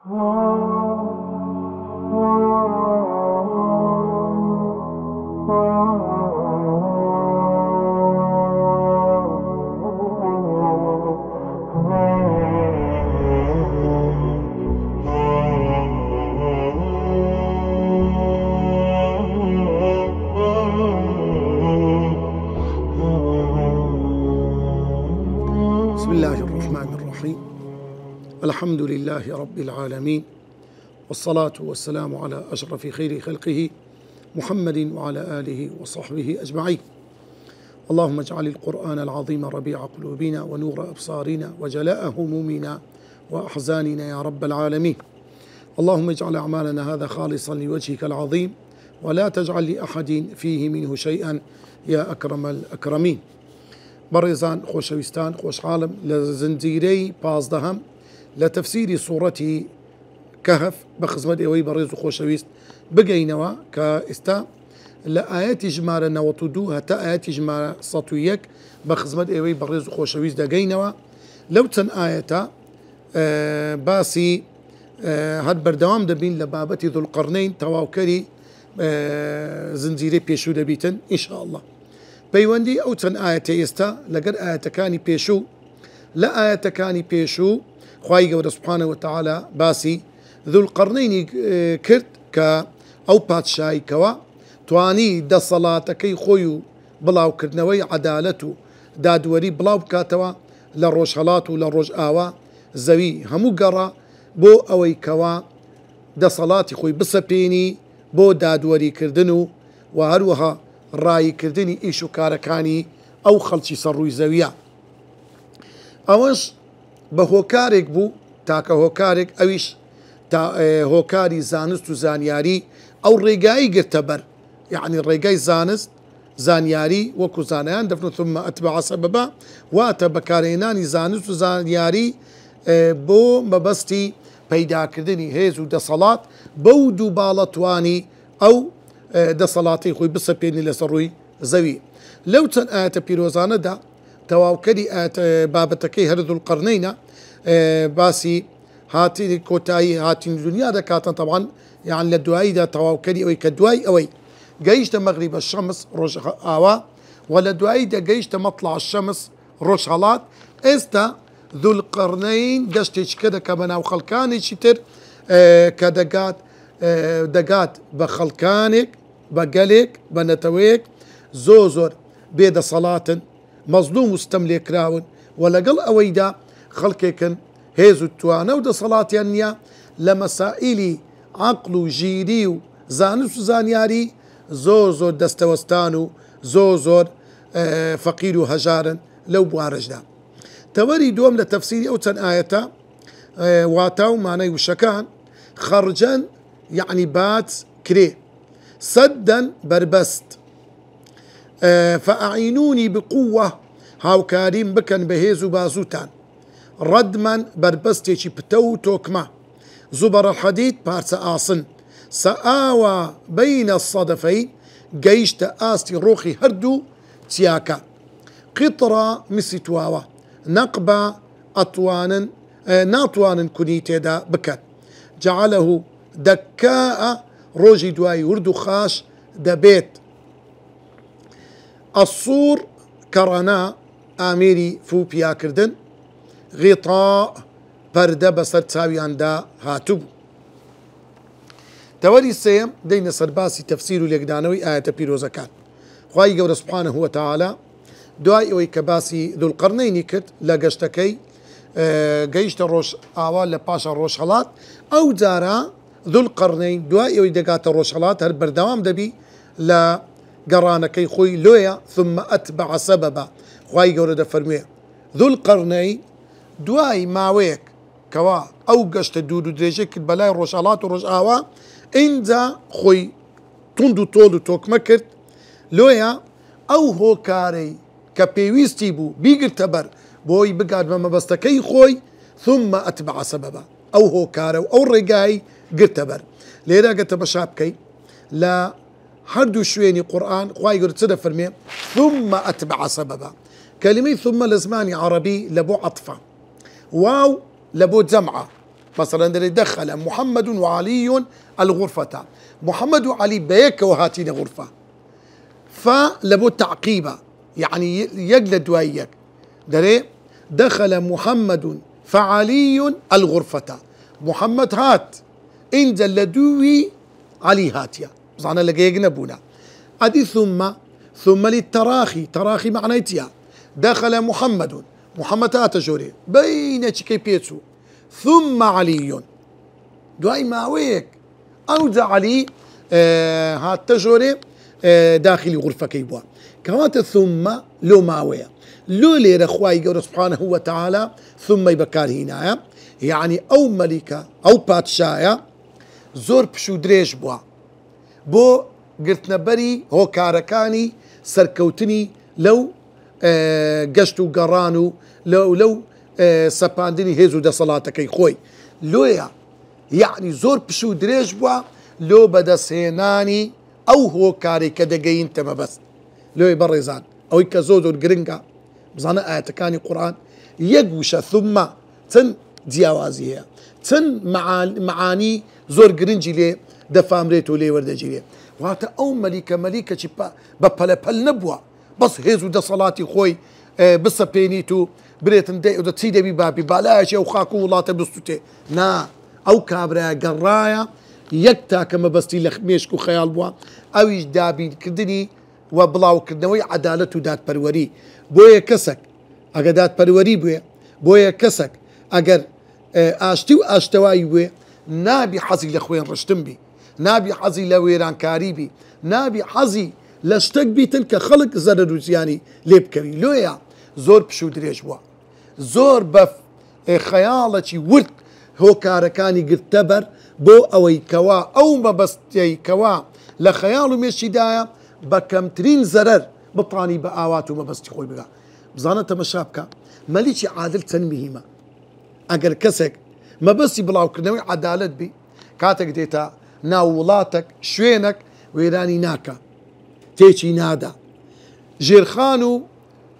بسم الله الرحمن الرحيم. الحمد لله رب العالمين، والصلاة والسلام على أشرف خير خلقه محمد وعلى آله وصحبه أجمعين. اللهم اجعل القرآن العظيم ربيع قلوبنا ونور أبصارنا وجلاء همومنا وأحزاننا يا رب العالمين. اللهم اجعل أعمالنا هذا خالصا لوجهك العظيم، ولا تجعل لأحد فيه منه شيئا يا أكرم الأكرمين. بەڕێزان خۆشەویستان، خۆشحاڵم لە زنجیرەی پازدەهەم لە تەفسیری سوورەتی کەهف بە خزمەت ئێوەی بەڕێز و خۆشەویست بگەینەوە کە ئێستا لە ئاەتی ژمارە 92 هەتا ئاەتی ژمارە 101 بە خزمەت ئێوەی بەڕێز و خۆشەویست دەگەینەوە. لەو چەند ئاەتە باسی هەر بەردەوام دەبین لە بابەتی ذوالقەرنەین تەواوکەری زنجیرەی پێشوو دەبیتن ئینشاءالله. پەیوەندی ئەو چەند ئاەتە ئێستا لەگەر ئاەتەکانی پێشوو، لە ئاەتەکانی پێشوو خوای گەورە سوبحانەهو وتەعالا باسی ذوالقەرنەینی کرد کە ئەو پادشایکەوە توانی دەسەڵاتەکەی خۆی و بڵاوکردنەوەی عەدالەت و دادوەری بڵاو بکاتەوە لە ڕۆژهەڵات و لە ڕۆژئاوا زەوی هەموو گەڕا بۆ ئەوەی کەوا دەسەڵاتی خۆی بسەپێنی بۆ دادوەریکردن و هەروەها ڕایکردنی ئیش و کارەکانی ئەو خەڵکی سەرڕووی زەویە. ئەوەش بە هۆکارێک بوو، تاکە هۆکارێک ئەویش هۆکاری زانست و زانیاری ئەو ڕێگایی گرتە بەر، یعنی ڕێگای زانست زانیاری وەکو زانایان دەفن ثم ئەتبع سەبەبا، واتە بەکارهێنانی زانست و زانیاری بۆ مەبەستی پەیداکردنی هێز و دەسەڵات بەو دوو باڵەتوانی ئەو دەسەڵاتی خۆی بسەپێنی لەسەر ڕووی زەوی. لەو چەند ئاەتە پیرۆزانەدا تەواوکەری بابەتەکەی هەر ذوالقەرنەینە باسی هاتینی کۆتایی هاتینی دنیا دەکاتن. طبعاً یان لە دواییدا تەواوکەری ئەوەی کە دوای ئەوەی گەیشتە مەغریبە شەمس ڕۆژ ئاوا و لە دواییدا گەیشتە مەطلع شەمس ڕۆژ هەڵات. ئێستا ذوالقەرنەین گەشتێکی کە دەکە بە ناو خەڵکانێکی تر کە دەگات بە خەڵکانێک، بە گەلێک، بە نەتەوەیەک زۆر بێدەسەڵاتن، مەزلوم و ستەم لێکراون و لەگەڵ ئەوەیدا خەڵکێکن هێز و توانە و دەسەڵاتیان نییە لە مەسائیلی عەقڵ و ژیری و زانست و زانیاری زۆر دەستەوەستان و زۆر فەقیر و هەژارن لەو بوارەشدا. تەوەری دووەم لە تەفسیری ئەو چەند ئاەتە واتا و مانای وشەکان خەرجەن یعنی بات کرێ، سەدەن بربەست، فەئەعینونی بقووە هاوکاریم بکەن بە هێز و بازوتان، ڕەدمەن بربەستێکی پتە و تۆکمە، زوبەرە الحەدید پارچە ئاسن، سەئاوە بەینە سەدەفەین گەیشتە ئاستی ڕۆخی هەردوو چیاکە، قیطڕە میسی تواوە، نەقبە ناتوانن کونی تێدا بکەن، جەعەلەهو دەکاءە ڕۆژی دوایی ورد و خاش دەبێت. ئەسوور کەڕەنا ئامێری فوو پیاکردن، غیطاء پەردە بەسەر چاویاندا هاتووبوو. تەوەری سێیەم دەینە سەر باسی تەفسیر و لێکدانەوەی ئاەتە پیرۆزەکان. خوای گەورە سوبحانەهو وتەعالا دوای ئەوەی کە باسی ذوالقەرنەینی کرد لە گەشتەکەی گەیشتە ڕۆژ ئاوا لە پاشە ڕۆژهەڵات، ئەو جارە ذوالقەرنەین دوای ئەوەی دەگاتە ڕۆژهەڵات هەر بەردەوام دەبی لە گەڕانەکەی خۆی لۆیە ثم ئەتبع سەبەبا. خوای گەورە دەفەرموێ ذوالقەرنەین دوای ماوەیەک کەوا ئەو گەشتە دوور و درێژەی کرد بەلای ڕۆژهەڵات و ڕۆژ ئاوا، ئینجا خۆی توند و تۆڵ و تۆکمە کرد لۆیە ئەو هۆکارەی کە پێویستی بوو بیگرتە بەر بۆی بگات بە مەبەستەکەی خۆی ثم ئەتبع سەبەبا، ئەو هۆکارە و ئەو ڕێگایی گرتە بەر. لێرە گەتە بە شابکەی لە هەردوو شوێنی قورآن خوای گەورە چ دەفەرمێ ثم ئەتبع سەبەبا. کەلیمەی ثم لە زمانی عەرەبی لە بۆ عەطفە، واو لە بۆ جەمعە، مثلا دخل محمد وعلي الغرفة، محمد وعلي بيك وهاتين غرفة، فلبو تعقيبة يعني يجلد وياك دري دخل محمد فعلي الغرفة، محمد هات انزل لدوي علي هاتيا زعنا لقى يجنبونا ادي ثم للتراخي، تراخي معناتها دخل محمد هات جوري بين كي بيتسو ثم علي دواي ماويك اوزع علي هات تجوري داخل غرفة كيبوا كوات ثم لو ماوية لو لي رخواي قول سبحانه وتعالى ثم يبكار هنا يعني او ملكة او باتشايا زور بشو دريش بو قلت نبري هو كاركاني سركوتني لو قشتو قرانو لو سباندني هيزو دا صلاتك خوي لويا يعني زور بشو دريش لو بدا سيناني او هو كاري كدا جاين تما بس لو يبرزان او يكزودو الجرينجا بزانا آيات كاني قرآن يقوش ثم تن دياوازيها تن معاني زور جرينجي ليه دفامريتو ليه وردجي ليه واتا او ملكة شبا ببلا نبوة بس هيزو دا صلاتي خوي بس بينيتو بريتن دي ودا تسيدي ببابي بالاش او خاكو ولا تبستوتي نا او كابرا قرايا يكتا كما بستي لخميشكو خيال بوا او يجدابي كردني وبلاو كردنوي عدالتو دات بروري بويا كسك اگر دات بروري بويا كسك اگر اشتو اشتواي بويا نابي حزي لخوين رشتم بي نابي حزي لويران كاريبي نابي حزي لشتك بي تلك خلق زرر يعني ليبكري لويا زور بشو دريش بوا زور بف خيالتي ورد هو كاركاني قرتبر بو اوي كوا او ما بس كوا لخياله مشي دايا بكمترين زرر بطاني بآوات وما بس تخوي بقى بزانة مشابكة ماليش عادل تنميهما اگر كسك ما بس يبلاو كرنوي عدالت بي كاتك ديتا ناولاتك شوينك ويراني ناكا تيشي نادا جيرخانو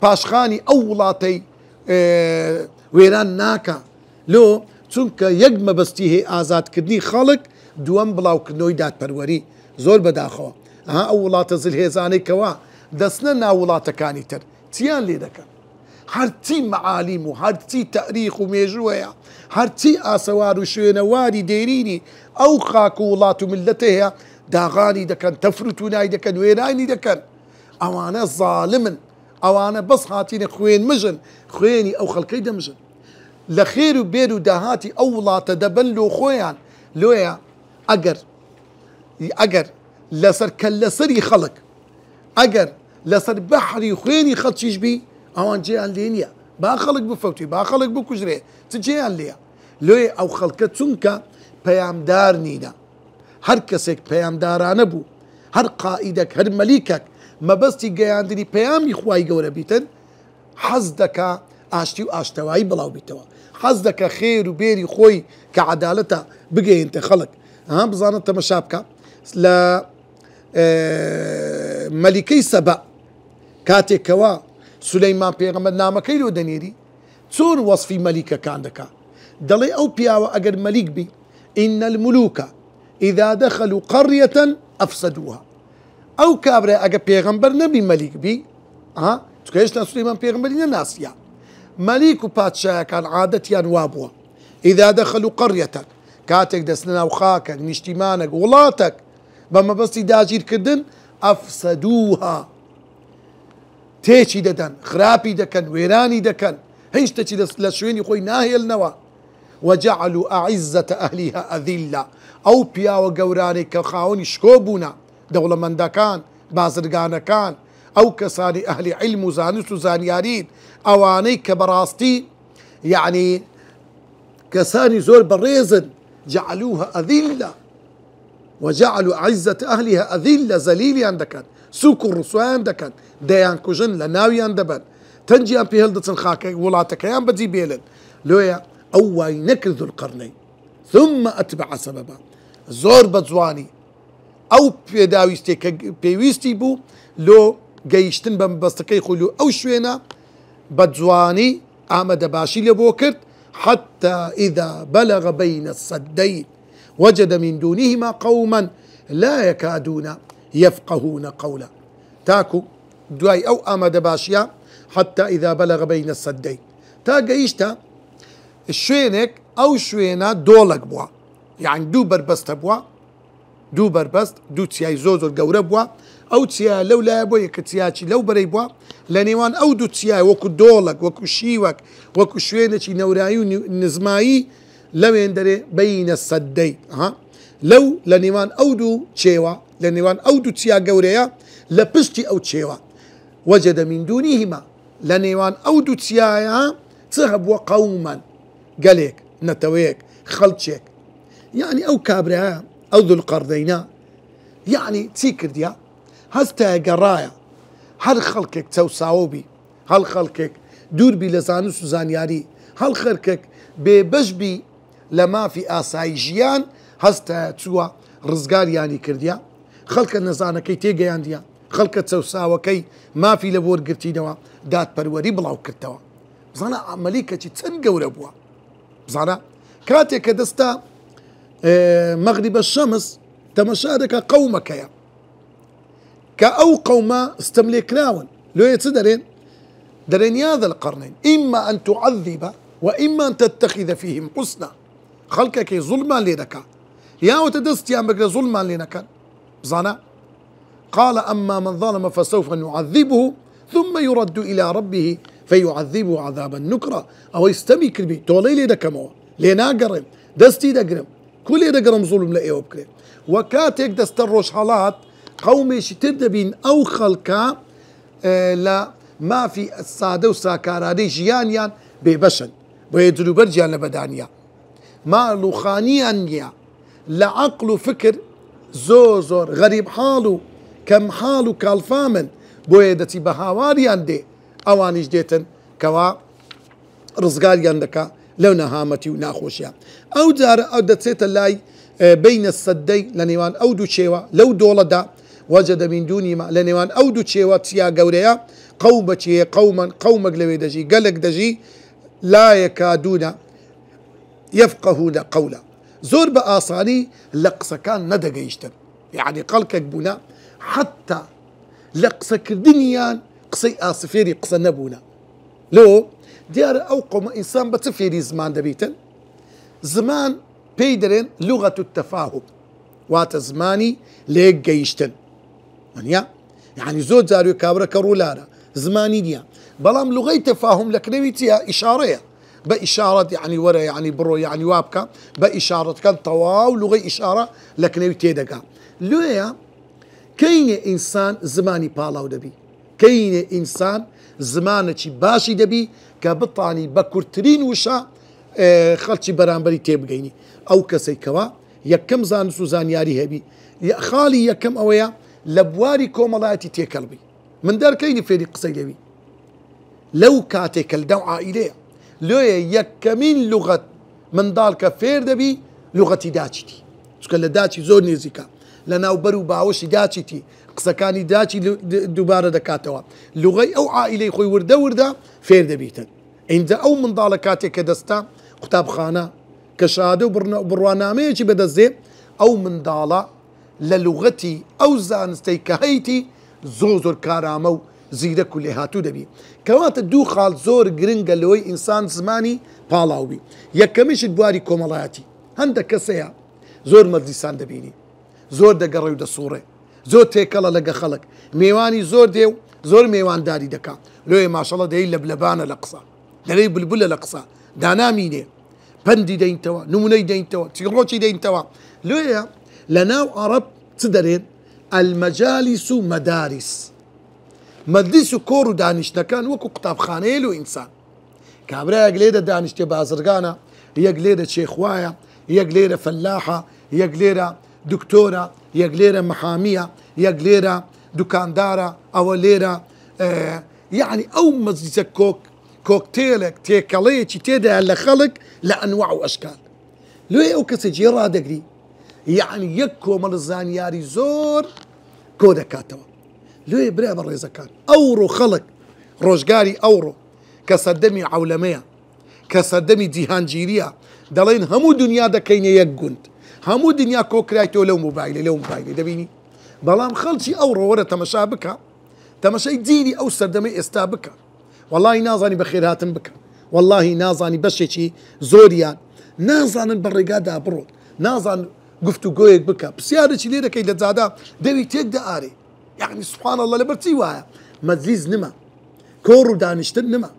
باشخاني اولاتي ويران ناكا لو چونکە یەک مەبەستی هەیە ئازادکردنی خەڵک دووەم بڵاوکردنەوەی دادپەروەری زۆر بەداخەوە ئەو وڵاتە زلهێزانەی کەوا دەستنە ناو وڵاتەکانی تر چیان لێ دەکەن هەرچی مەعالیم و هەرچی تەریخ و مێژووەیە هەرچی ئاسەوار و شوێنەواری دێرینی ئەو خاک و وڵات و ملەتە هەیە داغانی دەکەن تەفروت و نای دەکەن وێرانی دەکەن ئەوانە زاڵمن ئەوانە بەس هاتینە خوێن مژن خوێنی ئەو خەڵکەی دەمژن لخير بيرو دهاتي أولا تدبلو خويان لويا أجر لسر كالسري خلق أجر لسر بحري خويني خلشيش بي أوان جيان لينيا با خلق بفوتي با خلق بكجري تجيان ليا لويا أو خلقتونك بيام دار نينا هر كسك بيام داران بو هر قائدك هر مليكك ما بستي جيان دني بيام يخواي جورا بيتن حزدك آشتي و آشتواي بلاو بيتوا حزدك خير وبيري خوي كعدالته بقي انت خلق بزانة مشابكة لا ملكي سبا كاتي كوا سليمان بيغمبر نامه كيلو دنيري تون وصفي ملكة كان دكا دلي او بياوا اقر ملك بي ان الملوك اذا دخلوا قرية افسدوها او كابرا اقر بيغمبر نبي ملك بي تكيش سليمان بيغمبر الناس يعني مليك وباتشا كان عادتيان وابوا إذا دخلوا قريتك كاتك دسنا وخاكك نشتيمانك ولاتك بما بس داجير كردن أفسدوها تيشي ددن خرابي دكن ويراني دكن هيش تشي لشوين يخوي ناهي النوا وجعلوا أعزة أهلها أذلة أو بيا وقوراني كخاوني شكوبونا دولة من دكان بازرقانا كان أو كساني أهل علم وزانس وزانيارين أواني كبراستي يعني كساني زور بريزن جعلوها أذلة وجعلوا عزة أهلها أذلة ذليل عندكن سوق الرسوان عندكن ديان كوجن لناوي عندبن تنجي أم بهلدة الخاكة ولاتك يام بدي بيلن لويا أواي نكر ذو القرنين ثم أتبع سببا زور بزواني أو بيداويستي بيويستي بو لو جيشتن بمبستكي خلو أو شوينا بدزواني آمد باشي لبو كرت حتى إذا بلغ بين السدين وجد من دونهما قوما لا يكادون يفقهون قولا. تاكو دواي أو آمد باشيا حتى إذا بلغ بين السدين تاقيشتا الشوينك أو شوينا دولك بوا، يعني دو بربست بوا، دو بربست دو تسياي زوزو القورة بوا، أو تسياي لو لا بوا يك تسياي لو بري بوا، لنيوان أو دو تسياي وكو دولك وكو شيوك وكو شوينك نورايو نزمايي لو يندري بين السدين لو لنيوان أو دو تشيوا لنيوان أو دو تسياي قوريا لبشتي أو تشيوا وجد من دونهما لنيوان أو دو تسياي تهبوا قوما قالك نتويك خلتشك يعني أو كابرها أو ذو القرنين يعني تيكر ديا هستا قرايا هل خلقك توساوبي هل خلقك دور بي لزانو سوزانياري هل خلقك ببجبي لما في آسايجيان هستا تسوى رزقار يعني كرديا خلق النزانة كي تيجي عنديا خلق توساوى كي ما في لبور قرتينوا دات بروري بلاو كرتوا زانا عمليكة تنقور أبوا زانا كاتك دستا مغرب الشمس تمشارك قومك يا كأو قوما استملكناون لو يتصدرين درين هذا القرنين إما أن تعذب وإما أن تتخذ فيهم حسنا خلقك ظلما لنك يا وتدست يا مقر ظلما لنك زانا قال أما من ظلم فسوف نعذبه ثم يرد إلى ربه فيعذبه عذابا نكرا أو يستمي كربي تولي لي دكمو لينا قرم دستي دقرم كل دقرم ظلم لأيوب كريم وكاتك دستروش حالات قومي شتردبين أو خلقا لا ما في السادة وساكارادي جيانيان ببشن ويدلو برجيان لبدانيا ما لخانيانيا لعقل فكر زوزور غريب حالو كم حالو كالفامن بويدتي بهاواريان دي اوانيش ديتن كوا رزقاريان دكا لو نهامتي وناخوشيا او دار او دتسيت اللاي بين السدين لنيوان او دو تشيوا لو دولدا وجد من دوني ما لنيوان او دو تشيوا تسيا قوريا قومتي قوما قومك لوي دجي قلق دجي لا يكادون يفقهون قولا زور بآصاني لقصة كان ندق يشتر يعني قلقك بنا حتى لقصة كردنيان قصي آصفيري قصة نبونا لو ديار أو قوم إنسان بتفيري زمان دبيتن زمان بيدرين لغة التفاهم وات زماني ليك جيشتن يعني زود زاريو كابرا كرولارا زماني ديا بلام لغة تفاهم لك نويتيها إشارية بإشارة يعني ورا يعني برو يعني وابكا بإشارة كان طواو لغة إشارة لك نويتي دقا لويا كاين إنسان زماني بالاو دبي كاين إنسان زمانك باشي دبي كبطاني بكرترين وشا خلشي برامبري تيبقيني أو كسيكوا يكم زان سوزان ياري هبي يا خالي يكم أويا لبواري كومالاتي تيكلبي من دار كاين فيري قصي دبي لو كاتك الدو عائلية لو يكمين لغة من دالك فير دبي لغتي داتشتي تقول داتشي زور نيزيكا لنا وبرو باوشي داتشتي قسكاني داتشي دوباره دكاتوا لغي او عائلي خوي ورده فير دبيتن عند او من ضالكاتي كدستا كتاب خانه كشاده برنامج بدزي او من ضاله للغتي او زانستي كهيتي زوزر كارامو زيده كل هاتو دبي كوات دو خال زور جرينجا لوي انسان زماني بالاوبي يكمش بواري كومالاتي هندك كسيا زور مدرسان دبيني زور دقريو دصوره زور تيكلا لقى خلق ميواني زور ديو زور ميوان داري دكا لو ما شاء الله دي لبلبانه لقصه دري بلبله لقصه داناميني بندي دين توا نموني دين توا تيروشي دين توا لو لنا عرب تدرين المجالس مدارس مدرس كورو دانش نكان وكو كتاب خانه له انسان كابرا يقليده دانش بازرقانه يقليده شيخوايا يقليده فلاحه يقليده دكتورة يقليرة محامية يقليرة دكاندارة أو ليرة يعني أو مزيزة كوكتيلك تيكاليتي تيدا على خلق لأنواع وأشكال لو يوكس جيرا دقري يعني يكو ملزانياري زور كودا كاتوا لو يبرع بالرزا كان أورو خلق روشقاري أورو كصدمي عولمية کە سەردەمی جیهانگیریە دەڵێن هەموو دنیا دەکەینە یەک گوند، هەموو دنیا کۆکرایتەوە لەو مۆبایلە دەبینی. بەڵام خەڵکی ئەوڕۆ وەرە تەمەشا بکە، تەمەشای جیلی ئەو سەردەمەی ئێستا بکە، وەڵڵاهی نازانی بەخێرهاتن بکە، وەڵڵاهی نازانی بەشێکی زۆریان نازانن بە ڕێگادا بڕۆن، نازان گفتوگۆیەک بکە، پرسیارێکی لێ دەکەی لە جادا دەوی تێک دەئارێ. یعنی سوبحان الله لەبەر چی وایە؟ مەجلیس نما، کۆڕ و دانیشتن نما.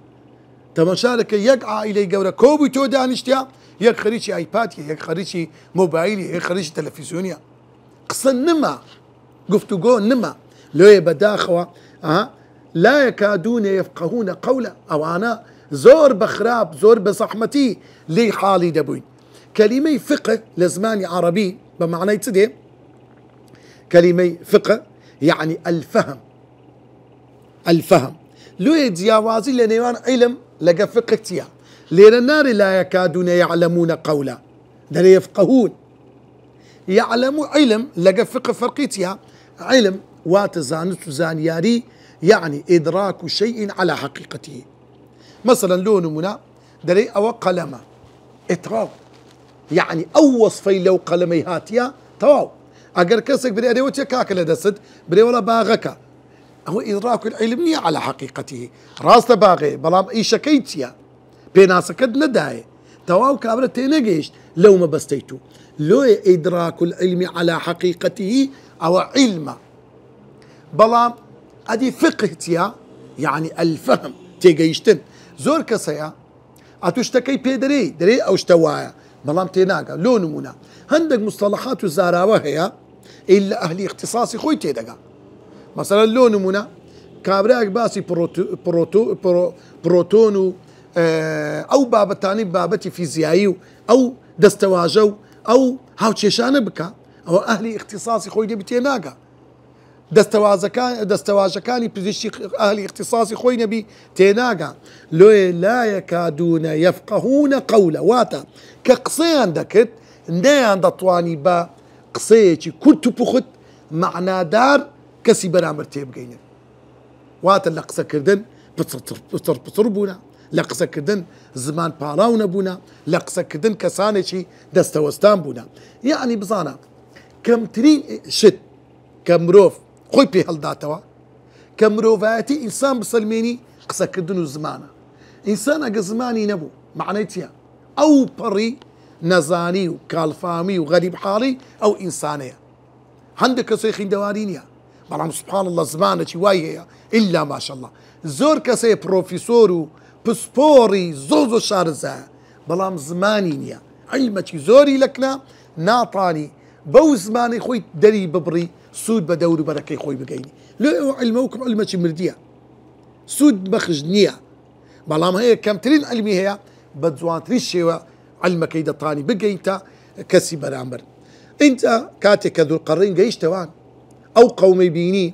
تەماشا دەکەی یەک عائیلەی گەورە کۆبووی تۆ دانیشتیا، یەک خەریکی ئایپاتیە، یەک خەریکی مۆبایلی، یەک خەریکی تەلەڤیزیۆنیە، قسە نما، گفتوگۆ نما. لێ بەداخەوە لا یەکادون یەفقەهون قەولە، ئەوانە زۆر بەخراپ زۆر بە زەحمەتی لێی حاڵی دەبووین. كلمة فقه لزماني عربي بمعنى تدي كلمة فقه يعني الفهم، الفهم لو يتجاوزي لنيوان علم لقى فقه تيا لين النار لا يكادون يعلمون قولا ده يفقهون يعلموا علم لقى فقه فرقيتيا علم واتزانت زانياري يعني إدراك شيء على حقيقته. مثلا لون منا دري أو قلمة إتراك يعني أو وصفي لو قلمي هاتيا تواو أجر كسك بري أدوتي كاكل دسد بري ولا باغك هو إدراك العلمي على حقيقته راس باغي بلام أي شكيتيا بيناسكد نداي تواو كابرة تينجيش لو ما بستيتو لو إدراك العلم على حقيقته أو علم بلام أدي فقهتيا يعني الفهم تيجيشتن زور كسيا أتشتكي بيدري دري أو اشتوايا بلام تيناقا لو نمونا هندق مصطلحات الزاراوة هي إلا أهلي اختصاصي خوي تيدقا. مثلا لو نمونا كابراك باسي بروتونو أو بابتاني بابتي فيزيائي أو دستواجو أو هاو تشيشان بكا أو أهلي اختصاصي خوي دي بتيناقا دستواجكاني بزيشي أهلي اختصاصي خوي نبي تيناقا لو لا يكادون يفقهون قولا واتا كقصيان دكت نيان دطواني با قصيتي كنت بخت معنا دار كسي برامر تيبقين واتا لقصة كردن بطر بونا لقصة كردن زمان باراونا بونا لقصة كردن كسانيشي دستوستان بونا. يعني بزانا كم ترين شت كمروف خوي بي هالداتوا كمروفاتي إنسان بسلميني قصة كردن زمانه إنسان أجا زماني نبو معنيتيا أو بري نزاني وكالفامي وغريب حالي أو إنسانية عندك سيخين دوارينيا بلام سبحان الله زمانه واي إلا ما شاء الله زور كسي بروفيسورو بسبوري زوزو شارزا بلام زمانينيا علمك زوري لكنا ناطاني بو زماني خوي دري ببري سود بدوري بركي خوي بقيني لو علموكم علمك مرديا سود بخجنيا بلام هي كم ترين علمي هي بدزوان تريشيوا علمك يدا طاني بقى انت كسي برامبر انت كاتك ذو القرنين قيش توان او قومي بيني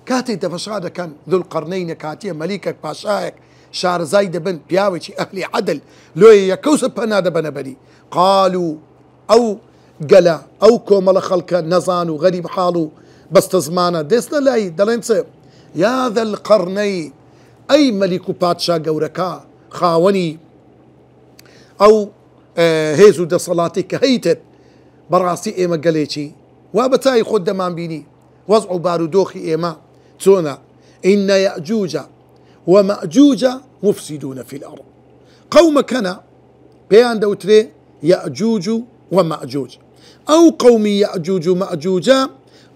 كاتي دفشاده كان ذو القرنين كاتيه مليكك باشاك شار زايد بن بياوتي اهلي عدل لو يكوس بناده بنبني قالوا او قلا او كومل خلق نزان وغريب حاله بس تزمانه ديسنا لاي دلنسه يا ذا القرنين اي ملك باتشا قوركا خاوني او هيزو دا صلاتك هيتت براسي ايما قليتي وابتاي خد دمان بيني وضعوا بارودوخي ايما تونا ان يأجوج ومأجوج مفسدون في الارض قوم كان بيان دوتري يأجوج ومأجوج او قوم يأجوج ومأجوج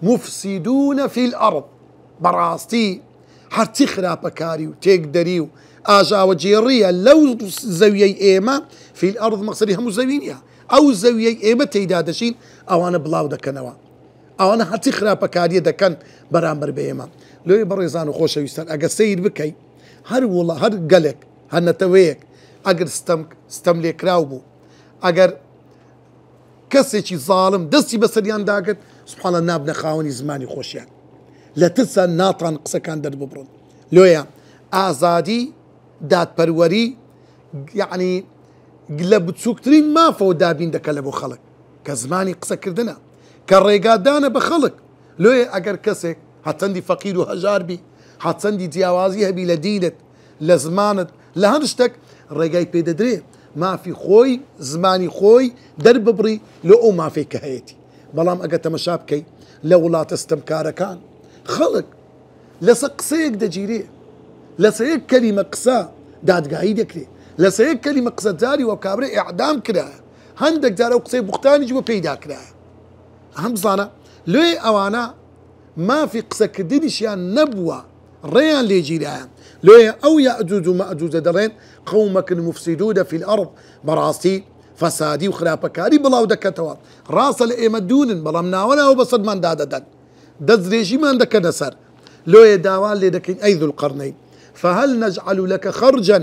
مفسدون في الارض براستي حرتي خرابكاري وتقدري آجا وجيرية لو زويي إيما في الأرض مقصدي هم زوينيها أو زويي إيما تيدادشين أو أنا بلاو دكنوا أو أنا حتى خرابة كارية دكان برامبر بإيما لو يبرزان وخوش يستان أجا سيد بكي هر والله هر قلق هر نتويك أجر استملك راوبو أجر كسيشي ظالم دستي بسريان داقت سبحان الله نابنا خاوني زماني خوشيان لا تنسى ناطن قصة كان در ببرون لويا آزادي داد پروری يعني لە بچووکترین مافەوە دابین دەکە لە بۆ خەڵک کە زمانی قسەکردنە کە ڕێگادانە بە خەڵک لۆیە ئەگەر کەسێک هەچەندی فەقیر و هەژار بی هەچەندی جیاوازی هەبی لە دینت لە زمانت لە هەر شتێک ڕێگای پێ دەدرێ مافی خۆی زمانی خۆی دەرببڕی لە ئەو مافی کە هەیەی بەڵام ئەگە تەمەشا بکەیت لە وڵاتە ستەمکارەکان خەڵک لەسەر قسەیەک دەگیرێ لەسەر یەک کەلیمە قسە دادگایی دەکرێت لەسەر یەک کەلیمە قسە جاری وە کابرا ئیعدام کرایە هەندێک جارە ئەو قسەی بوختانیش بۆ پەیدا کرایە هەم بزانە لێ ئەوانە مافی قسەکردنیشیان نەبووە ڕێیان لێگیرایە لێ ئەو یەئجوج و مەئجوجە دەڵێن قەومەکن مفسیدونە فی الأرض بەڕاستی فەسادی و خراپەکاری بڵاو دەکەتەوە ڕاستە لە ئێمە دوونن بەڵام ناوەنەوە بە سەدمان دادەدەن دەستدرێژیمان دەکەنە سەر لۆیە داوان لێ دەکەین ئەی ذو القرنین فهل نجعل لك خرجا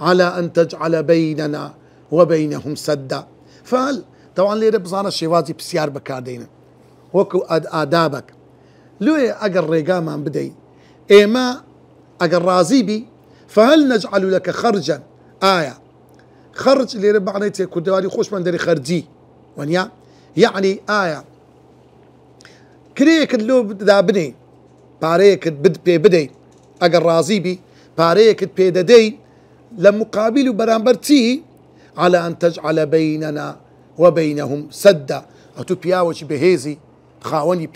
على أن تجعل بيننا وبينهم سدا فهل طبعا لێرە بزانە شێوازی پرسیار بەکاردێنن وەکو ئادابك لۆیە ئەگەر ڕێگامان بدەیت ئێمە ئەگەر ڕازی بی فهل نجعل لك خرجا ئایا خرج لێرە بەعانەی کوردەواری خۆشمان دەری خەرجی وەنیا یعنی ئایا کرێیەکت لۆ دا بنێ پارەیەکت پێ بدەیت ئەگەر ڕازی بی پارەیەکت پێ دەدەیت لە مقابل و بەرامبەر چی على أن تجعل بيننا وبينهم سدا ئەتو پیاوەکی بەهێزی خاوەنی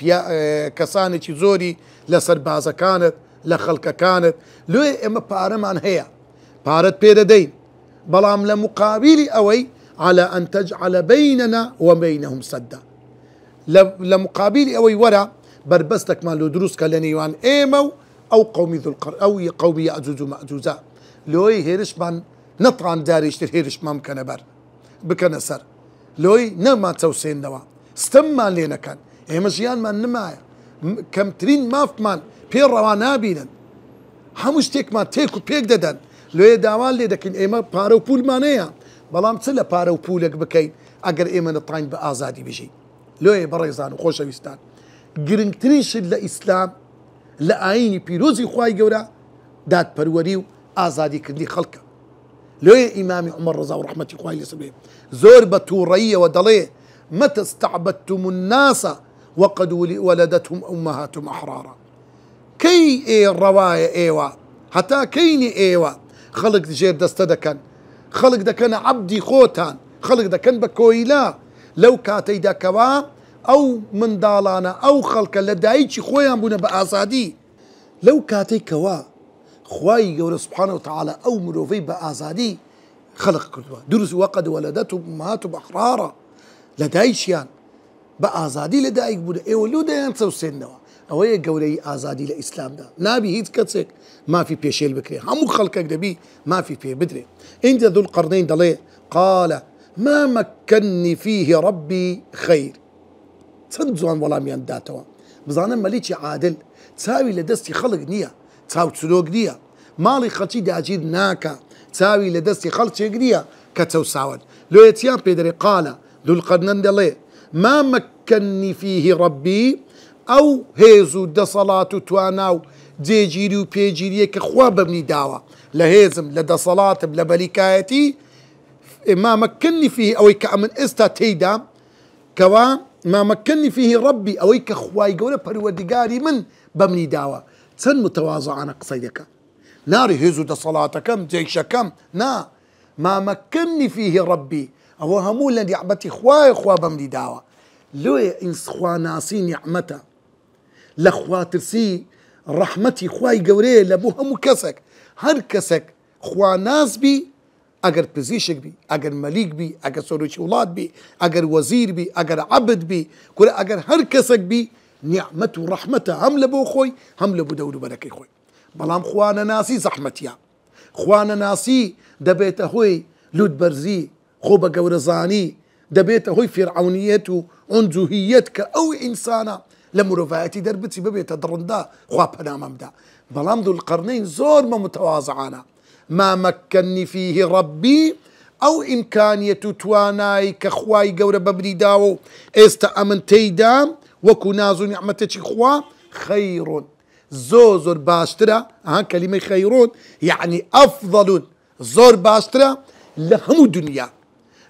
کەسانێکی زۆری لە سەربازەکانت لە خەڵکەکانت لێ ئێمە پارەمان هەیە پارەت پێ دەدەین بەڵام لە مقابلی ئەوەی على أن تجعل بيننا وبينهم سدا لە مقابلی ئەوەی وەرە بربەستێکمان لۆ دروستکە لە نێوان ئێمە و ئەو قەومی ذوالقەرنەین ئەو قەومی یەئجوج و مەئجوجە لۆی هێرشمان نەتوان جاریشتر هێرشمان بکەنە بەر بکەنە سەر لۆی نەمان چەوسێنەوە ستەممان لێ نەکەن ئێمە ژیانمان نمایە کەمترین مافمان پێ ڕەوا نابینن هەموو شتێکمان تێک و پێک دەدەن لێ داوان لێ دەکەین ئێمە پارە و پولمانەیە بەڵام چ لە پارە و پولێک بکەین ئەگەر ئێمە نەتوانین بە ئازادی بژین لێ بەڕێزان و خۆشەویستان گرنگترین شت لە ئیسلام لە ئاینی پیرۆزی خوای گەورە دادپەروەری و ئازادیکردنی خەڵکە لێ ئیمامی عومەر ڕەزا و ڕەحمەتی خوای لەسەر بێ زۆر بە تووڕەییەوە دەڵێ متى استعبدتم الناس وقد ولدتهم أمهاتهم أحرارا كي الرواية إيوة حتى كيني إيوة خلق جير دستدكن خلق دكن عبدي خوتان خلق دكن بكويلا لو كاتي دكوا أو من دالانا أو خلق لدايتش خويان بونا بآزادي لو كاتي كوا خواي يقول سبحانه وتعالى أو مروفي بآزادي خلق كلوا درس وقد ولدتهم أمهاتهم أحرارا لدايشيان بآزادي لدايك بودا ايوه لو دايان تسوسينوا اوه قولي آزادي لإسلام دا نابي هيت كتسك ما في بيشيل بكري همو خلقك دبي ما في بي بدري عند ذو القرنين دلي قال ما مكنني فيه ربي خير تنزوان ولا ميان داتوا بزانا مليتي عادل تساوي لدستي خلق نية تساوي تسلوق نية مالي خلشي داجير ناكا تساوي لدستي خلشي نية كتوساون لو يتيان بيدري قال ذو القرنين دلي ما مكنني فيه ربي أو هيزو دا صلاة تواناو جيجيري و بيجيري كخوا ببني داوا لهيزم لدا صلاة بلا بلكايتي ما مكنني فيه أو كأمن استاتيدا كوا ما مكنني فيه ربي أو كخواي قولة برودقاري من ببني داوا سن متواضع عن قصيدك ناري هيزو دا صلاة كم جيش كم نا ما مكنني فيه ربي أو همو لن يعبتي خوا بمدي داوا لو إنس خوا ناسي نعمته لخوا ترسي رحمتي خواي قوري لبو همو كسك هر كسك خوا ناس بي اگر بزيشك بي اگر مليك بي اگر سوروش اولاد بي اگر وزير بي اگر عبد بي كل اگر هر كسك بي نعمته ورحمته هم لبو خوي هم لبو دولو بركي خوي بلام خوانا ناسي زحمتيا خوانا ناسي دبيت هوي لود برزي خوبة قورزاني دبيت هوي فرعونيته عنجهيتك أو إنسانة لمرفايتي دربتي ببيت درندا خواب نامم دا بلام ذو القرنين زور ما متواضعانا ما مكنني فيه ربي أو إمكانية تواناي كخواي قورة ببني داو استأمنتي دام وكنازو نعمتك خوا خير زور باشترا كلمة خيرون يعني أفضل زور باشترا لهم الدنيا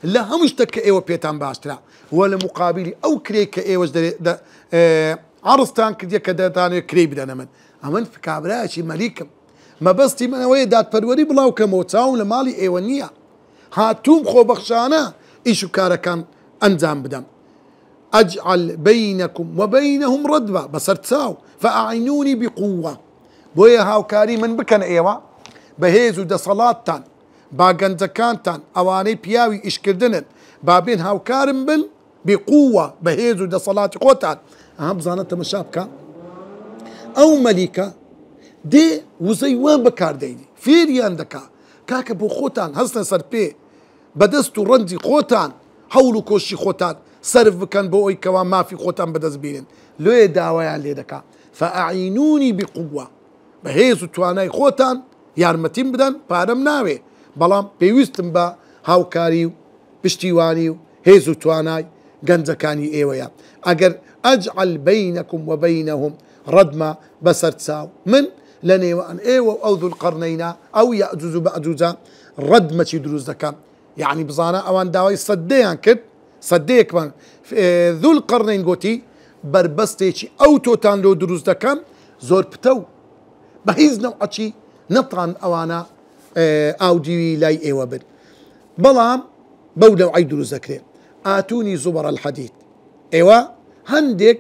لهم اشتكى ايوه بيتان باشترا ولا مقابلي او كريك ايوه عرستان كديا كداتان كري بدنا من امن في كابراشي مليكم مەبەستی منەوەی دادپەروەری بڵاو کەمەوە چاوم لە ماڵی ئێوە نییە هاتووم خۆبەخشانە ئیش و کارەکان ئەنجام بدەم ئەجعل بەینەکم وبەینەهم ڕەدما بەسەر چاو فەئەعینونی بقووە بۆیە هاوکاری من بکەن ئێوە بەهێز و دەسەڵاتتان با گەنجەکانتان ئەوانەی پیاوی ئیشکردنن با بێن هاوکارم بن بقووە بەهێز و دەسەڵاتی خۆتان ئەها بزانە تەمەشا بکە ئەو مەلیکە دێ وزەی وان بەکاردەینی فێریان دەکا کاکە بۆ خۆتان هەستن سەر پێ بەدەست و ڕەنجی خۆتان هەوڵ و کۆشی خۆتان سرف بکەن بۆ ئەوی کەوا مافی خۆتان بەدەست بێنن لێ داوایان لێ دەکا فەئەعینونی بقووە بەهێز و توانای خۆتان یارمەتیم بدەن پارەم ناوێ بەڵام پێویستم بە هاوکاری و پشتیوانی و هێز و توانای گەنجەکانی ئێوەیە ئەگەر ئەجعل بەینەکم وبەینەهم ڕەدما بەسەر چاو من لە نێوان ئێوە ئەو ذوالقەرنەینە ئەو یەئجوج و مەئجوجە ڕەدمەچی دروست دەکەم یعنی بزانە ئەوان داوای سەددەیان کرد سەددەیەکمان ذوالقەرنەین گوتی بربەستێکی ئەو تۆتان لۆ دروست دەکەم زۆر پتە و بە هیچ نەوعەچی نەتوان ئەوانە ئاودیوی لای ئێوە بن بەڵام بەو نەوعەی دروست دەکرێت ئاتونی زوبەر الحەدید ئێوە هەندێک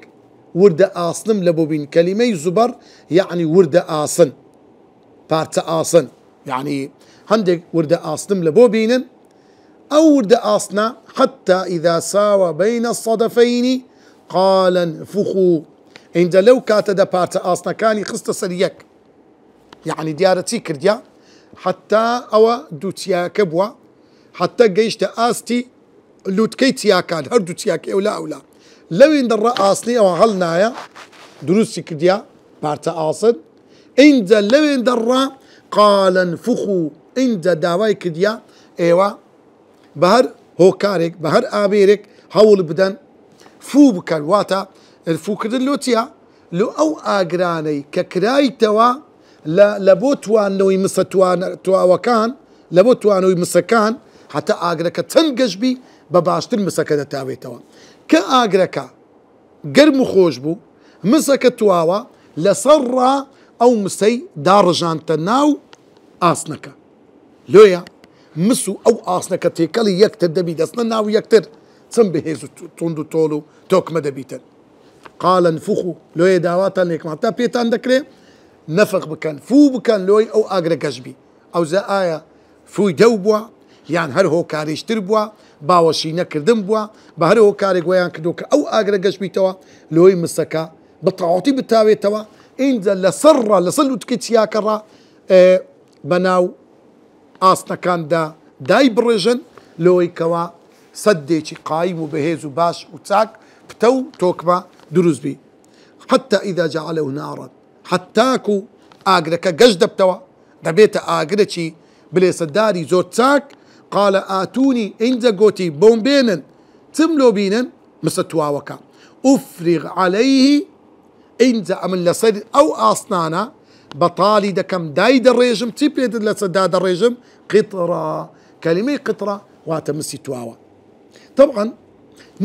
وردە ئاسنم لە بۆ بین کەلیمەی زوبەر یعنی وردە ئاسن پارچە ئاسن یعنی هەندێک وردە ئاسنم لە بۆ بینن ئەو وردە ئاسنە حتى إذا ساوى بين الصدفين قال انفخوا عند لو كاتدا بارتا أصنا كاني خست سريك يعني ديارتي كرديا حتى أو دوتيا كبوا حتى جيشت آستي لوتكيتيا كان هر دوتياك أولا لو إن الرأسني أو هلنايا دروسي كرديا بارتا أصن عند لو إن قال انفخوا عند داواي كرديا ايوا بهر هۆکارێک بە هەر ئابێرێک هەوڵ بدەن فوو بکەن واتە فووکردن لۆچیە لۆ ئەو ئاگرانەی کە کرایتەوە لە بۆ توانەوەی مسە تواوەکان لە بۆ توانەوەی مسەکان حتا ئاگرەکە چەند گەشبی بە باشتر مسەکە دەتاوێتەوە کە ئاگرەکە گەرم و خۆش بوو مسەکە تواوە لەسەرڕا ئەو مسەی داڕژانتە ناو ئاسنەکە لۆیە مسو ئەو ئاسنەکە تێکەڵی یەکتر دەبی دەستنە ناو یەکتر چەند بەهێز و توند و تۆڵ و تۆکمە دەبیتن قال انفخوا لۆیە داواتان لێکمان تا پێتان دەکرێت نەفخ بکەن فوو بکەن لۆی ئەو ئاگرە گەشبی ئەوزە ئایا فووی دەو بووە یان هەر هۆکاریشتر بووە باوەشی نەکردن بووە بە هەر هۆکارێک ویان کردو کە ئەو ئاگرە گەشبیتەوە لۆی مسەکە بەتەواوەتی بتاوێتەوە ئینجا لەسەرڕا لەسەر لوتکەی چیاکەڕا بەناو ئاسنەکاندا دای بڕێژن لۆی کەوا سەدێکی قایم و بەهێز و باش و چاک پتە و تۆکمە دروست بی حتى إذا جعله نارا حتاکو ئاگرەکە گەشت دەبتەوە دەبێتە ئاگرێکی بلێسەداری زۆر چاک قال ئاتونی ئینجا گۆتی بۆم بێنن چم لۆ بینن مسە تواوەکە ئوفریغ عەلەیه ئینجا ئەمن لەسەر ئەو ئاسنانە بەتاڵی دەکەم دای دەڕێژم چی پێدت لەسەردا دەڕێژم قیطڕا کەلیمەی قیطڕا واتە مسی تواوە طبعا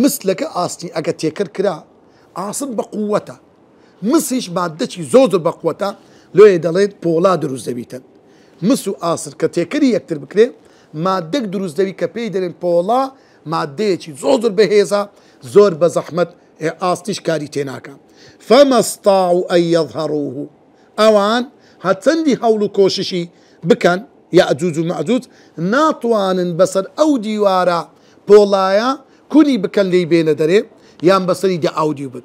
مثلەکە ئاستی ئەگە تێکرد کرا ئاسن بە قووەتە مسیش مادەی زۆر بە قووەتە لۆیە دەڵێت پۆڵا دروست دەبیتن مس و ئاسر کە تێکەری یەکتر بکرێ مادەک دروست دەبی کە پێی دەڵێن پۆڵا مادەیەکی زۆر بەهێزە زۆر بە زەحمەت ئاستیش کاری تێناکە فما استطاعوا أن يظهروه ئەوان هەچەندی هەوڵ و کۆششی بکەن یەئجوج و مەئجوج ناتوانن بەسەر ئەو دیوارە پۆڵایە کونی بکەن لێی بێنە دەرێ یان بەسەری دە ئاودی بن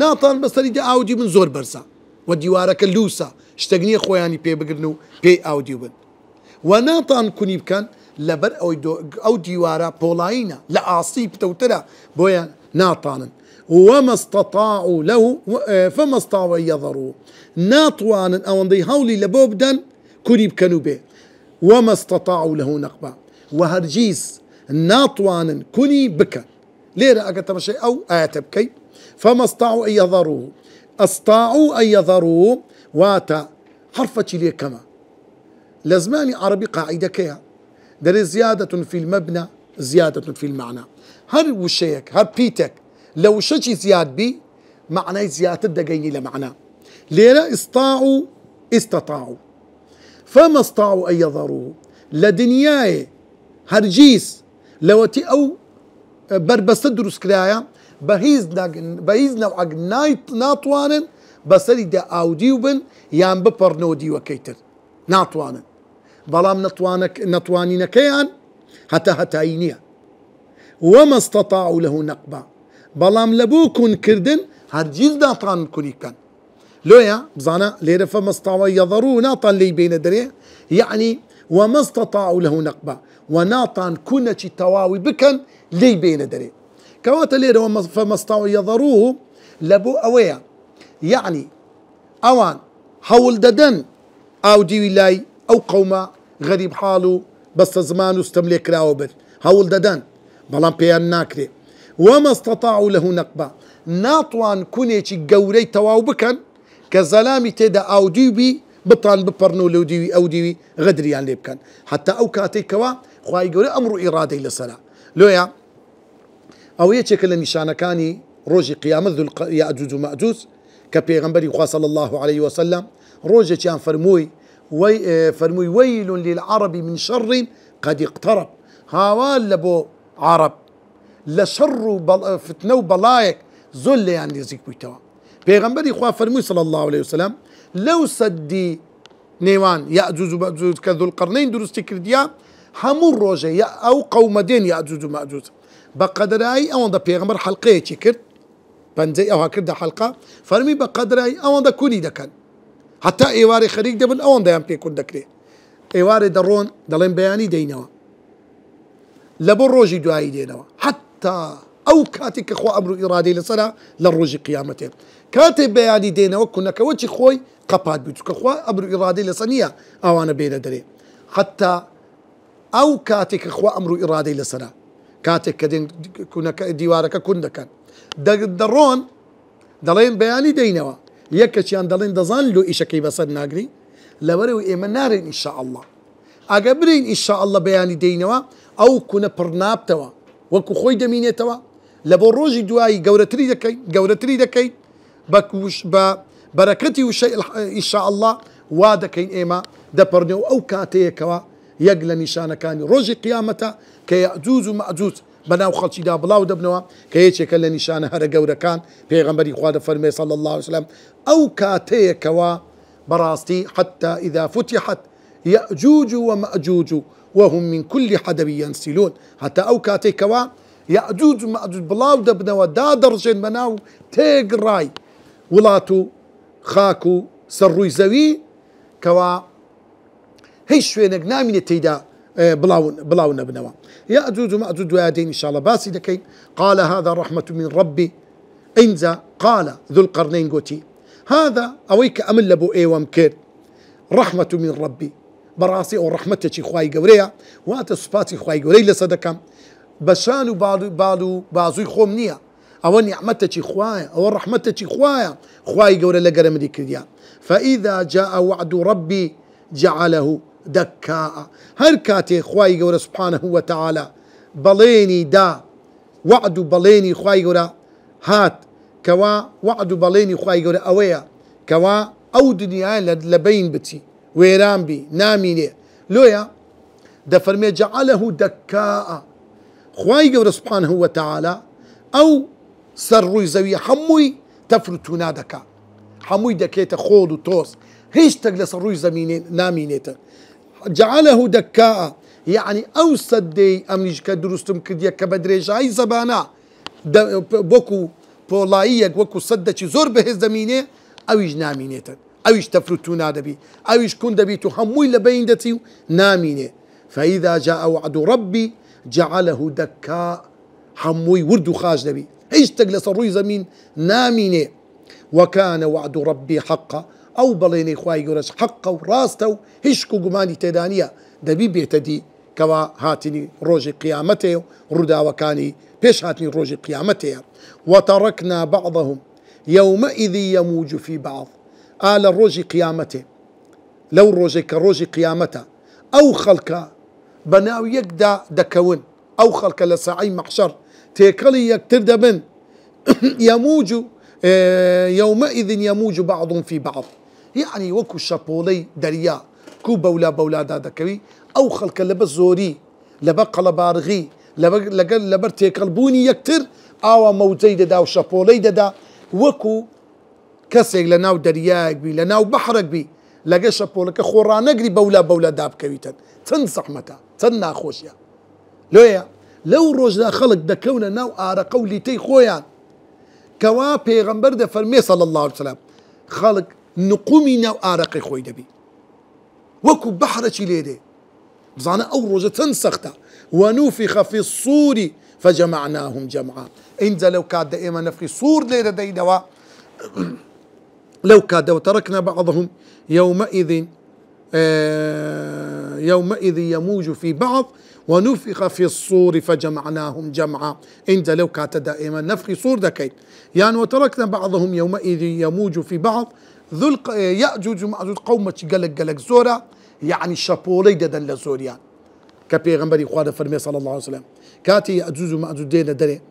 ناتان بەسەری دە ئاودی بن زۆر بەرزە و دیوارەکە لووسە شتێک نییە خۆیانی پێ بگرن و پێی ئاودی بن و ناتان کونی بکەن لەبەر ئەو دیوارە پۆڵایینە لە ئاستی پتەوترە بۆیان ناتانن وما استطاعوا له فما استطاعوا أن يظهروه ناتوانن ئەوەندەی هەوڵی لە بۆ بدەن کوری بکەن و بێ وما استطاعوا له نقبا وهەرگیز ناتوانن کونی بکەن لێرە ئەگە تەمەشای ئەو ئاەتە بکەیت فما استطاعوا أن يظهروه استطاعوا أن يظهروه واتە حرفەکی لێکەمە لە زمانی عەرەبی قاعیدەکەیە دەرێ زیادة في المبنى زيادة في المعنى هەر وشەیەک هەر پیتێک لە وشەکی زیاد بی معنای زیاتر دەگەینی لە معنى لێرە استطاعوا فما استطاعوا أن يظهروه لدنياي هرجيس لوتي أو بربست دروس كرايا بهيز نوعك ناتوانن بسري دا أوديو بن يان ببرنو ديو كيتر ناتوانن بلام نتوانين كيان حتى هتاينيا وما استطاعوا له نقبا بلام لبوكن كردن هرجيز ناتوان كوني كان لويا بزانا ليرة فما استطاعوا يظهروا ناطان لي بين دريه يعني وما استطاعوا له نقبا وناطان كونتي تواوي بكن لي بين دريه كواتا ليرة فما استطاعوا يظهروه لبو أويا يعني أوان حول ددن أو دي ولاي أو قوما غريب حاله بس زمان استملك راوبر حول ددن بلان بيان ناكري وما استطاعوا له نقبا ناطوان كونيتي قوري تواو بكن كزلامي تيدا أو ديوبي بطان ببرنو لو ديوي أو ديوي غدريان ليبكن حتى أو كاتي كوا خواهي قوري أمر إرادي للصلاة لويا أو يتشكل نشانة كاني روجي قيامة ذو يأجوج ومأجوج كبيغمبري خواه صلى الله عليه وسلم روجي كان فرموي ويل للعرب من شر قد اقترب هاوال لبو عرب لشر فتنو بلايك زل يعني يزيك بيتوا بيغمبري خواه فرموي صلى الله عليه وسلم لو سدي نيوان يأجوج ومأجوج كذو القرنين درستي كرديا همون روجي أو قومدين يأجوج ومأجوج بقدراي أوان دا بيغمبر حلقه كرد بنزي أو هكذا حلقة فرمي بقدراي أوان دا كوني دا كان حتى إيواري خريج دبن أوان دا يمكن يكون دكري إيواري درون دلين بياني دينوا لبو روجي دعاي دينوا حتى أو كاتك أخوة أمر إرادي لصلاة للروجي قيامته كاتب بياني دينوا كنا كوتش خوي قباد بيتك أخوة أمر إرادي لصنية أوانا بين دري حتى أو كاتك أخوة أمر إرادي لصلاة كاتك كدين كنا ديوارك كن كان درون دلين بياني دينوا يكشيان دلين دزان لو إيش كي بصير ناقري لوريو إيمان نارين إن شاء الله أقبرين إن شاء الله بياني دينوا أو كنا برناب توا وكو خوي دمينة توا لبروجي دواي جورتري دكي بكوش بركتي وشيء إن شاء الله وادكين إيما دبرنو أو كاتي كوا يقل نشان كان روجي قيامته كيأجوز ومأجوز بناو خلشي دا بلاو دبنوا كيتشي كلا نشان هر جورا كان بيغمبري خواد فرمي صلى الله عليه وسلم أو كاتي كوا براستي حتى إذا فتحت يأجوج ومأجوج وهم من كل حدب ينسلون حتى أو كاتي كوا يأجوج ومأجوج بلاو دبنوا دا درجين بناو تيقراي ولاتو خاكو سروي زوي كوا هيش شوينك نامين تيدا بلاو نبنوا يأجوج ومأجوج ويادين إن شاء الله باسي دكي قال هذا رحمة من ربي إنزا قال ذو القرنين قوتي هذا أويك أمل لبو إيوام كير رحمة من ربي براسي أو رحمتك خواي قوريا واتا سباتي خواي قوري لصدكم بشانو بازوي خومنيا أو نعمتك خوايا أو رحمتك خواي قوري لقرم دي كرديا فإذا جاء وعد ربي جعله دكاء هركاتي خواي قوري سبحانه وتعالى بليني دا وعد بليني خواي قوري هات كوا وعد بليني خواي قوري أويا كوا أو دنيا لبين بتي ويران بي ناميني لويا دفرمي جعله دكاء خواي قوري سبحانه وتعالى أو سروي زوي حموي تفرتونا دكا حموي دكيت خود وتوس هيش تقل سروي زمينين نامينيتا جعله دكاء يعني أوسدي أمنيش كدرستم كديا كبدريجاي زبانا بوكو بولايك وكو صدتي زور به الزمينه أويش نامينيتا أويش تفرتونا دبي أويش كون دبي تحموي لبين دتي نامينه فإذا جاء وعد ربي جعله دكاء حموي ورد خاج دبي ايش تجلس الروي زمين نامينه وكان وعد ربي حقا أو بليني خواي يقولش حقا وراسته هشكو قماني تدانية دبي بيتدي كوا هاتني روجي قيامته ردا وكاني بيش هاتني روجي قيامته وتركنا بعضهم يومئذ يموج في بعض آل الروجي قيامته لو روجي كروجي قيامته أو خلق بناو يقدا دكون أو خلق لسعي محشر تيكلي يكتر دبن يموج يومئذ يموج بعض في بعض يعني وكو شابولي دريا بتكو بولا دادكوي أو خلق لبا زوري لبا قلبارغي لبا تيقلبوني يكتر أو موزي دا وشابولي دا وكو كسيك لناو درياك بي لناو بحرك بي لقى شابولك خورانقري بولا داب كويتن تنصح متى تنا خوشيا لويا لو روجنا خلق دكونا ناو قولي تي خويا كوا پیغمبر ده فرمي صلى الله عليه وسلم خلق نقومي ناو آرقي خوي دبي وكو بحرشي ليدي بزانا أو روجة تنسختا ونوفخ في الصور فجمعناهم جمعا إنزا لو كاد دائما نفخي صور ليدة دي دوا لو كاد وتركنا بعضهم يومئذ يموج في بعض ونفخ في الصور فجمعناهم جمعا إنزا لو كاد دائما نفخي صور دكيت يعني وتركنا بعضهم يومئذ يموج في بعض يأجوج ومأجوج قومة قلق زورا يعني شابولي ددن لزوريان كبيغمبري خواد فرمي صلى الله عليه وسلم كاتي يأجوج ومأجوج دينا دري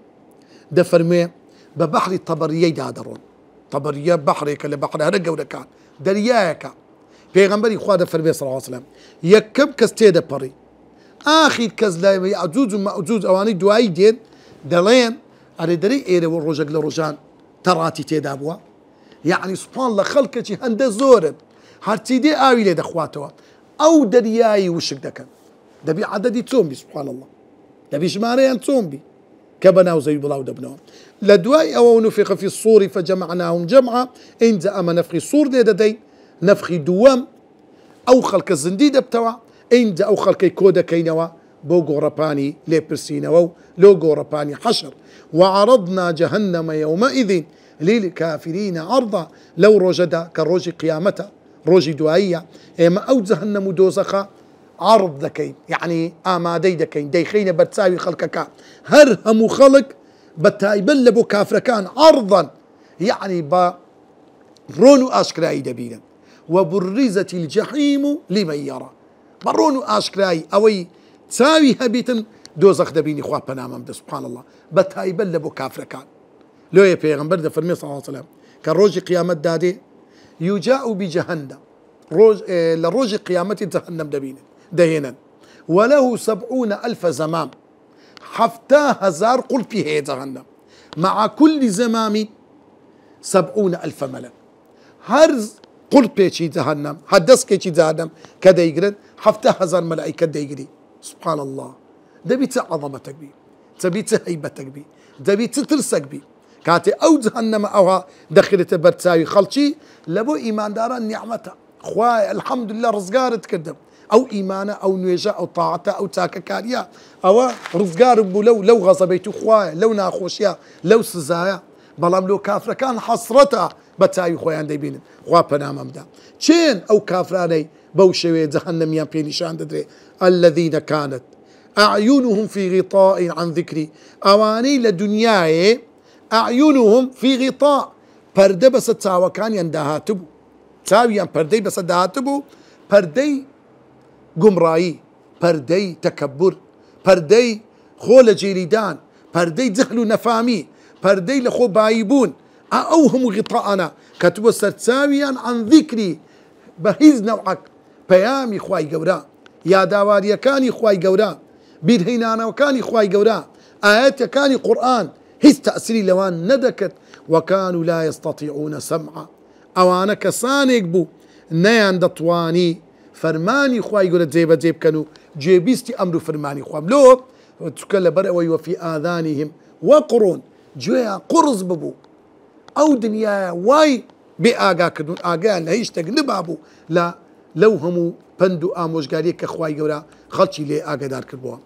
ده فرمي ببحر طبريي دادرون طبرية بحري كلا بحر هرقا ودكان درياكا بيغمبري خواد فرمي صلى الله عليه وسلم يكب كستيدا بري آخر كز لا يأجوج ومأجوج أواني دواي دين دلين أري دري إيري والرجق لرجان تراتي تيدابوا يعني سبحان الله خلقك هنده زورن هرتي دي آوي لي دخواتوا أو درياي وشك دكان دبي عددي تومبي سبحان الله دبي شماريان تومبي كبناو زي بلاو دبناهم لدواي أو نفخ في الصور فجمعناهم جمعا إن أما نفخي الصور دي نفخي دوام أو خلق الزنديد بتوا إن أو خلق كودا كينوا بوغو رباني ليبرسينوا لوغو رباني حشر وعرضنا جهنم يومئذ للكافرين عرضا لو رجدا كروج قيامته روج دوائية إما أو جهنم دوزخا عرض دكين يعني آمادي دكين ديخين بتساوي خلقك هرهم خلق بتايبل لبو كافر كان عرضا يعني برونو أشكراي دبيلا وبرزت الجحيم لمن يرى برونو أشكراي أوي تساوي هبيتا دوزخ دبيني خواه بنامم سبحان الله بتايبل لبو كافر كان لو يا پیغمبر ده فرمي صلى الله عليه وسلم كروج قيامت دادي يجاء بجهنم لروج قيامت جهنم دهينا وله 70,000 زمام حفتاه هزار قلبي هي جهنم مع كل زمام 70,000 ملك هرز قلبي شي جهنم هدسك شي جهنم كده يقرد حفتاه هزار ملائكة ده يقري سبحان الله ده بيت عظمتك بي ده بيت هيبتك بي ده بيت ترسك بي كاتي أو جهنم أوها دخلت برتساوي خلشي لبو إيمان دارا نعمتها خواي الحمد لله رزقار تكدم أو إيمانه أو نويجة أو طاعته أو تاككاريا أو رزقار بو لو غصبيتو خواي لو ناخوشيا لو سزايا بلام لو كافر كان حسرتها بتاوي خواي عندي بين خوا بنام أمدا شين أو كافراني بوشوي جهنم يان بينشان تدري الذين كانت أعينهم في غطاء عن ذكري أواني لدنياي أعينهم في غطاء پرده بس تاوكان يندهاتبو تاويان پردي بس دهاتبو پردي قمرائي پردي تكبر پردي خول جيريدان پردي جهل نفامي پردي لخو بايبون أوهم غطاءنا كتبو سرتساويان عن ذكري بهيز نوعك بيامي خواي قورا يا داواريا كاني خواي قورا بيرهينانا وكاني خواي قورا آيات كاني قرآن هيز تأثيري لوان ندكت وكانوا لا يستطيعون سمعا أوانا كسانيك بو نيان دطواني فرماني خواي يقول جيب كانوا جيبيستي أمر فرماني خوام لو تكلا برأوي وفي آذانهم وقرون جويا قرص ببو أو دنيا واي بآقا كدون آقا نهيش تقنبابو لا لو همو بندو آموش قاليك خواي يقول خلشي لي آقا دار كربوا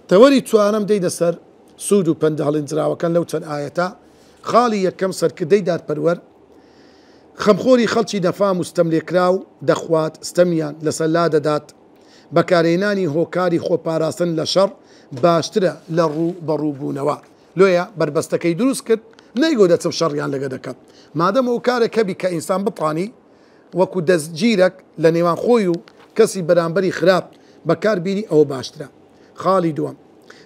توري توانم دينا سر سودو بند هالانزرا وكان لو تن آياتا خالي يكم سر كدي دار برور خمخوري خلشي دفا مستملكراو دخوات استميان لسلادة دات بكاريناني هوكاري خو باراسن لشر باشترا لرو بروبونوا لويا بربستكي دروس كد نيقو دات شريان لقدك مادام هوكارك هبي كإنسان بطاني وكو دز جيرك لنيوان خويو كسي برانبري خراب بكار بيني أو باشترا خالي دوام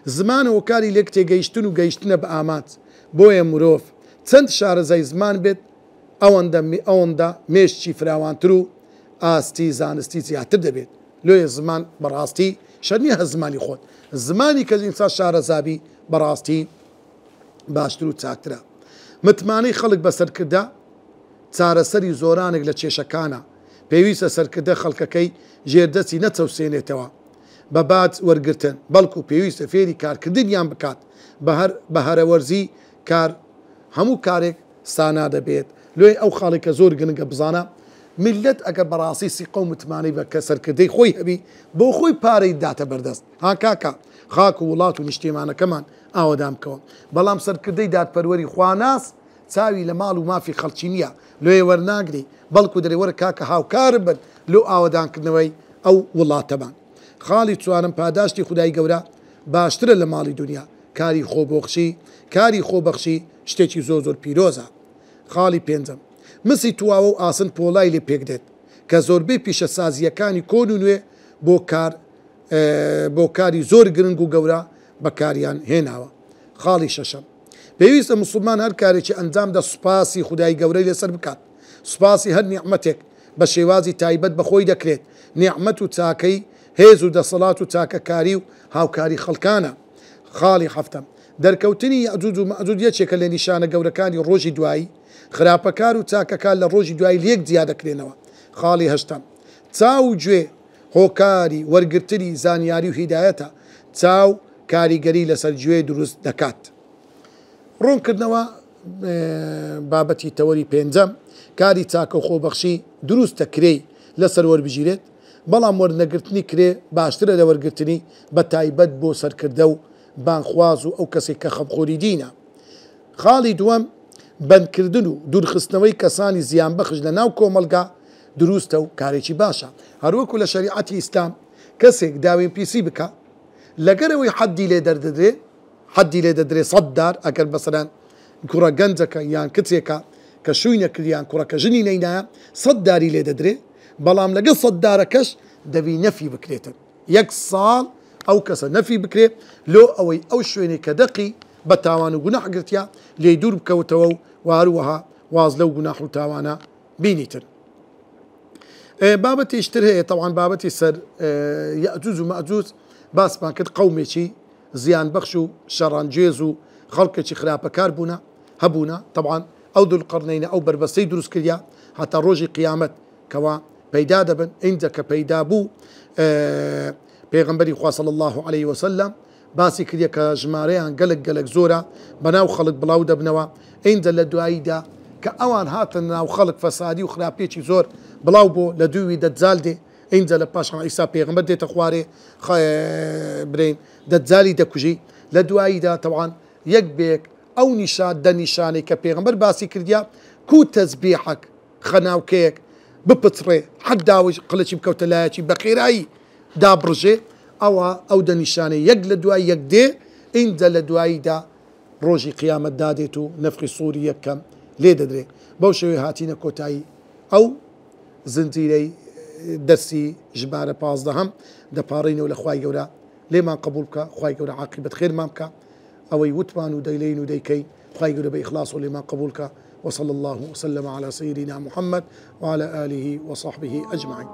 زمان هوكاري لك تيجيشتن وجيشتنا بآمات بويا مروف چەند شارە زەی زمان بێت ئەوەندە مێشتی فراوانتر و ئاستی زانستی زیاتر دەبێت لێ زمان بەڕاستی شەرنیە هە زمانی خۆت زمانی کە ئینسان شارەزابی بەڕاستی باشتر و چاکترە متمانەی خەڵک بەسەرکردا چارەسەری زۆرانێک لە کێشەکانە پێویستە سەرکردە خەڵکەکەی ژێردەچی نەچەوسێنێتەوە بە بات وەرگتن بەڵکو پێویستە فێری کارکردنیان بکات بە هەرەوەرزی کار هەموو کارێک سانا دەبێت لێ ئەو خاڵێکە زۆر گرنگە بزانە ملت ئەگەر بەڕاستی سیقە و متمانەی بە کە سەرکردەی خۆی هەبی بۆ خۆی پارەی داتە بەردەست ها کاکە خاک و وڵات و نیشتێمانەکەمان ئاوەدام بکەوە بەڵام سەرکردەی دادپەروەری خواناس چاوی لە ماڵ و مافی خەڵکی نییە لێ وەرناگری بەڵکو دەرێوەرە کاکە هاوکار بن لەو ئاوەدانکردنەوەی ئەو وڵاتەمان خاڵی چوارم پاداشتی خودای گەورە باشترە لە ماڵی دنیا کاری خۆبۆخشی کاری خۆبەخشی شتێکی زۆر پیرۆزە خاڵی پێنجەم مسی تواوە و ئاسن پۆڵای لێ پێک دێت کە زۆربەی پیشە سازیەکانی کۆن و نوێ بۆ کاری زۆر گرنگ و گەورە بەکاریان هێناوە خاڵی شەشەم پێویستە مسلمان هەر کارێکی ئەنجام دە سوپاسی خودای گەورەی لەسەر بکات سوپاسی هەر نیعمەتێک بە شێوازی تایبەت بەخۆی دەکرێت نیعمەت و چاکەی هێز و دەسەڵات و چاکەکاری و هاوکاری خەڵکانە خاڵی هەفتەم دەرکەوتنی یەجوج و مەجوج یەکێکە لە نیشانە گەورەکانی ڕۆژی دوایی خراپەکار و چاکەکان لە ڕۆژی دوایی لێک جیا دەکرێنەوە خاڵی هەشتم چاو و گوێ هۆکاری وەرگرتنی زانیاری و هیدایەتە چاو کاریگەری لەسەر گوێ دروست دەکات ڕوونکردنەوە بابەتی تەوەری پێنجەم کاری چاکە و خۆبەخشی دروستە کرێی لەسەر وەربژیرێت بەڵام وەرنەگرتنی کرێ باشترە لە وەرگرتنی بە تایبەت بۆ سەرکردە و بانخواز و ئەو کەسێک کە خەمخۆری دینە خاڵی دووەم بەندکردن و دوورخستنەوەی کەسانی زیان بەخش لە ناو کۆمەلگا دروستە و کارێکی باشە هەروەکو لە شەریعەتی ئیسلام کەسێک داوێن پیسی بکە لەگەرەوەی حەدی لێ دەردەدرێ حەدی لێ دەدرێ 100 دار ئەگەر بەسەران کوڕە گەنجەکە یان کچێکە کە شووی نەکردیان کوڕەکە ژنی نەینایە 100 داری لێ دەدرێ بەڵام لەگەڵ 100 دارەکەش دەبی نەفی بکرێتن 1 ساڵ ئەو کەسە نەفی بکرێت لۆ ئەوەی ئەو شوێنێ کە دەقی بە تاوان و گوناح گرتیا لێ دوور بکەوتەوە و واروەها واز لەو گوناح و تاوانە بینیتن بابەتیشتر هەیە طبعاً بابەتی سەر یەجوج و مەجوج باسمان کرد قەومێکی زیان بەخش و شەڕانگێز و خەڵکێکی خراپەکار بوونە هەبوونە طبعاً ئەو دوولقەرنینە ئەو بربەستەی دروست کردیا هەتا ڕۆژی قیامەت کەوا پەیدا دەبن ئینجا کە پەیدا بوو پێغەمبەری خوا صلی الله عليه وسلم باسی کردە کە ژمارەیان گەلک زۆرە بەناو خەڵک بڵاو دەبنەوە ئینجا لە دواییدا کە ئەوان هاتن ناو خەڵک فەسادی و خراپێکی زۆر بڵاو بۆ لە دووی دەجال دێ ئینجا لە پاشان ئیسا پێغەمبەر دێتە خوارێ برین دەجالی دەکوژی لە دواییدا طبعاً یەک بێک ئەو دەنیشانەی کە پێغەمبەر باسی کردیا کو تەزبیحەک خەناوکەیەک بپچڕێ حەداوی قڵەکی بکەوتە لایەکی بە خێرایی دابڕژێ ئەو دەنیشانە یەک لە دوای یەک دێ ئینجا لە دواییدا ڕۆژی قیامەت دادێت و نەفخی سووری یەکەم لێ دەدرێ بەو شێوەیە هاتینە کۆتایی ئەو زنجیرەی دەرسی ژمارە 15 دەپاڕینەوە لە خوای گەورە لێمان قبول بکە خوای گەورە عاقبەت خێرمان بکە ئەوەی وتمان و دەیلین و دەیکەی خوای گەورە بە ئیخلاص و لێمان قبول بکە وصلى الله وسلم على سيدنا محمد وعلى آله وصحبه أجمعين.